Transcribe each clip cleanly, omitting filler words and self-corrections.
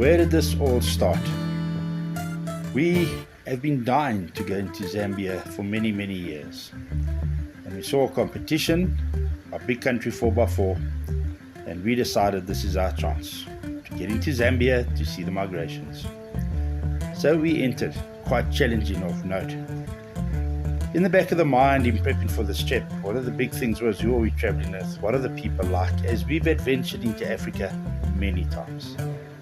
Where did this all start? We have been dying to go into Zambia for many, many years. And we saw a competition, a big country 4x4, and we decided this is our chance to get into Zambia to see the migrations. So we entered, quite challenging of note. In the back of the mind, in prepping for this trip, one of the big things was who are we traveling with, what are the people like, as we've adventured into Africa many times,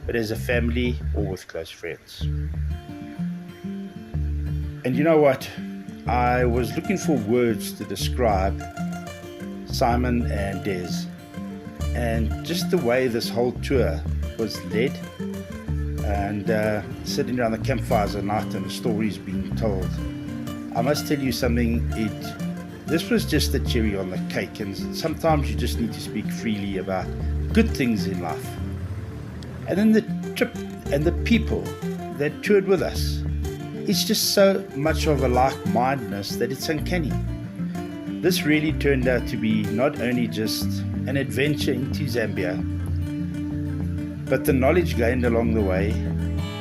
but as a family or with close friends. And you know what? I was looking for words to describe Simon and Des, and just the way this whole tour was led, and sitting around the campfires at night and the stories being told. I must tell you something, this was just the cherry on the cake, and sometimes you just need to speak freely about good things in life. And then the trip and the people that toured with us, it's just so much of a like-mindedness that it's uncanny. This really turned out to be not only just an adventure into Zambia, but the knowledge gained along the way,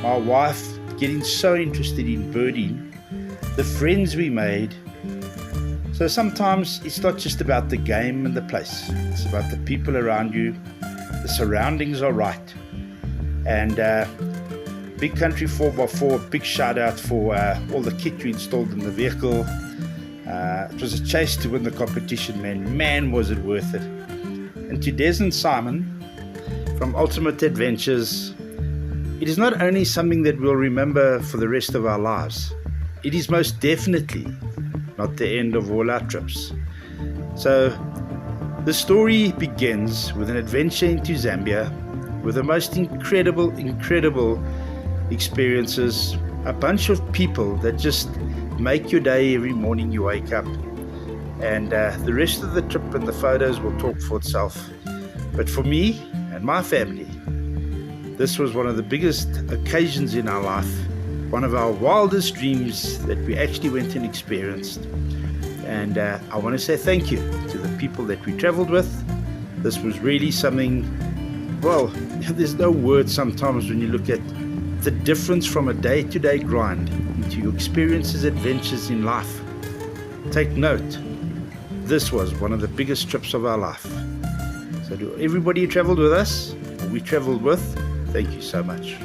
my wife getting so interested in birding, the friends we made. So sometimes it's not just about the game and the place, it's about the people around you, the surroundings are right. And big country 4x4, big shout out for all the kit you installed in the vehicle. It was a chase to win the competition, man was it worth it. And to Des and Simon from Ultimate Adventures, it is not only something that we'll remember for the rest of our lives, it is most definitely not the end of all our trips. So the story begins with an adventure into Zambia with the most incredible experiences, a bunch of people that just make your day every morning you wake up. And the rest of the trip and the photos will talk for itself. But for me and my family, this was one of the biggest occasions in our life, one of our wildest dreams that we actually went and experienced. And I want to say thank you to the people that we traveled with. This was really something, well, there's no word sometimes when you look at the difference from a day-to-day grind into your experiences, adventures in life. Take note, this was one of the biggest trips of our life. So to everybody who traveled with us, or we traveled with, thank you so much.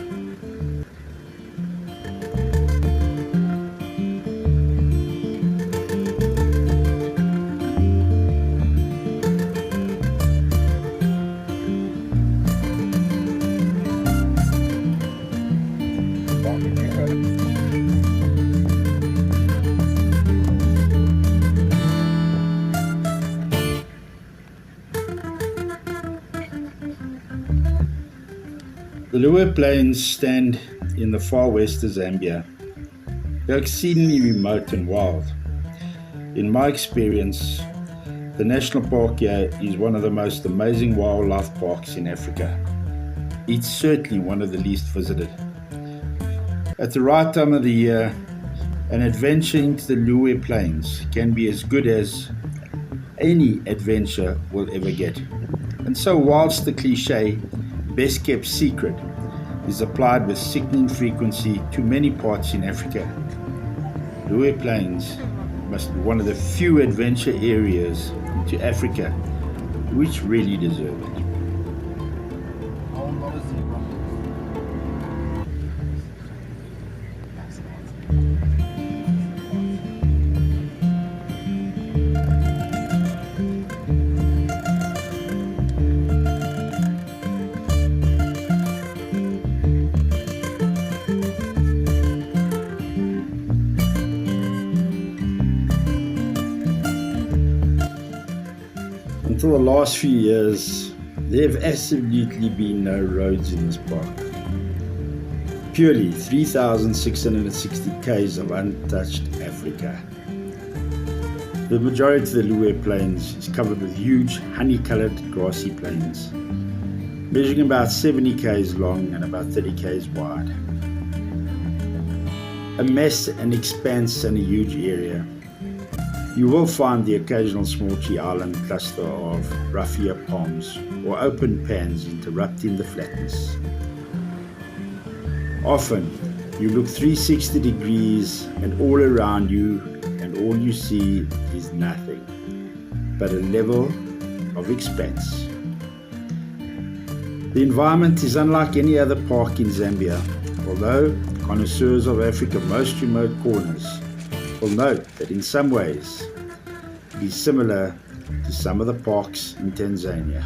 The Liuwa Plains stand in the far west of Zambia. They're exceedingly remote and wild. In my experience, the national park here is one of the most amazing wildlife parks in Africa. It's certainly one of the least visited. At the right time of the year, an adventure into the Liuwa Plains can be as good as any adventure will ever get. And so whilst the cliche best kept secret is applied with sickening frequency to many parts in Africa, Liuwa Plains must be one of the few adventure areas into Africa which really deserve it. Until the last few years, there have absolutely been no roads in this park. Purely 3,660 k's of untouched Africa. The majority of the Liuwa Plains is covered with huge honey-coloured grassy plains, measuring about 70 k's long and about 30 k's wide. A mass, an expanse and a huge area. You will find the occasional small tree island cluster of raffia palms or open pans interrupting the flatness. Often, you look 360 degrees and all around you, and all you see is nothing but a level of expanse. The environment is unlike any other park in Zambia, although connoisseurs of Africa's most remote corners will note that in some ways it is similar to some of the parks in Tanzania.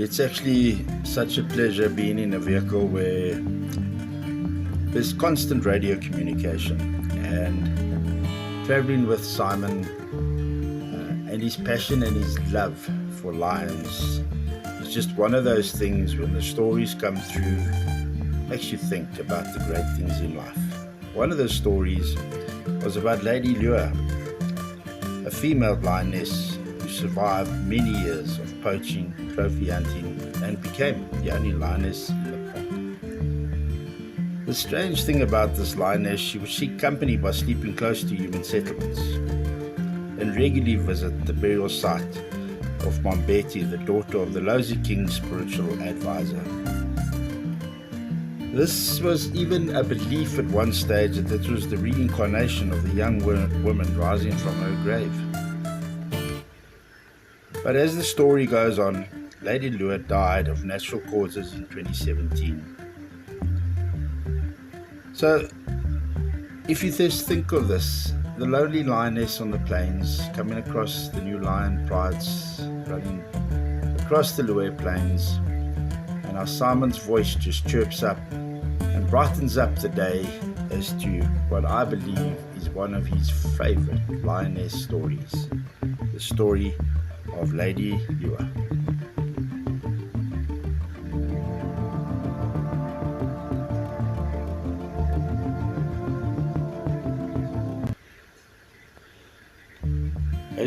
It's actually such a pleasure being in a vehicle where there's constant radio communication, and traveling with Simon and his passion and his love for lions is just one of those things when the stories come through, makes you think about the great things in life. One of those stories was about Lady Liuwa, a female lioness who survived many years of poaching, trophy hunting, and became the only lioness in the park. The strange thing about this lioness, she would seek company by sleeping close to human settlements and regularly visit the burial site of Mambeti, the daughter of the Lozi King's spiritual advisor. This was even a belief at one stage that it was the reincarnation of the young woman rising from her grave. But as the story goes on, Lady Liuwa died of natural causes in 2017. So, if you just think of this, the lonely lioness on the plains, coming across the new lion prides, running across the Liuwa plains, and how Simon's voice just chirps up and brightens up the day as to what I believe is one of his favorite lioness stories, the story of Lady Liuwa.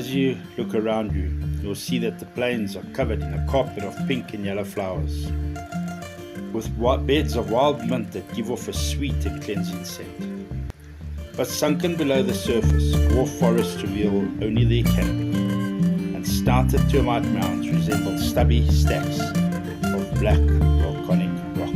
As you look around you, you'll see that the plains are covered in a carpet of pink and yellow flowers, with beds of wild mint that give off a sweet and cleansing scent. But sunken below the surface, dwarf forests reveal only their canopy, and stunted termite mounds resemble stubby stacks of black volcanic rock.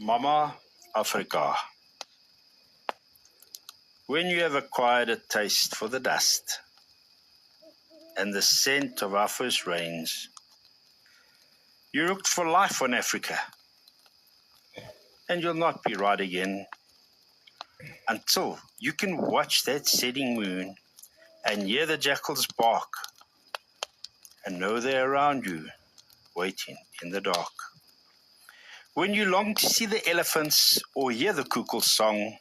Mama Africa. When you have acquired a taste for the dust and the scent of our first rains, you looked for life on Africa, and you'll not be right again until you can watch that setting moon and hear the jackals bark and know they're around you, waiting in the dark. When you long to see the elephants or hear the cuckoo's song,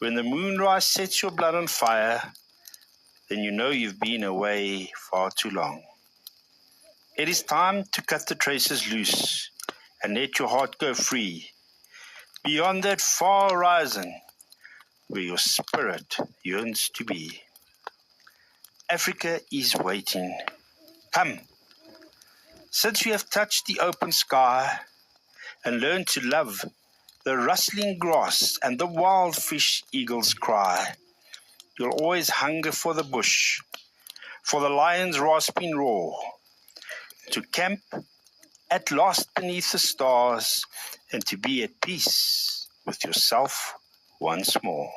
when the moonrise sets your blood on fire, then you know you've been away far too long. It is time to cut the traces loose and let your heart go free, beyond that far horizon where your spirit yearns to be. Africa is waiting. Come, since you have touched the open sky and learned to love the rustling grass and the wild fish eagles cry, you'll always hunger for the bush, for the lion's rasping roar, to camp at last beneath the stars and to be at peace with yourself once more.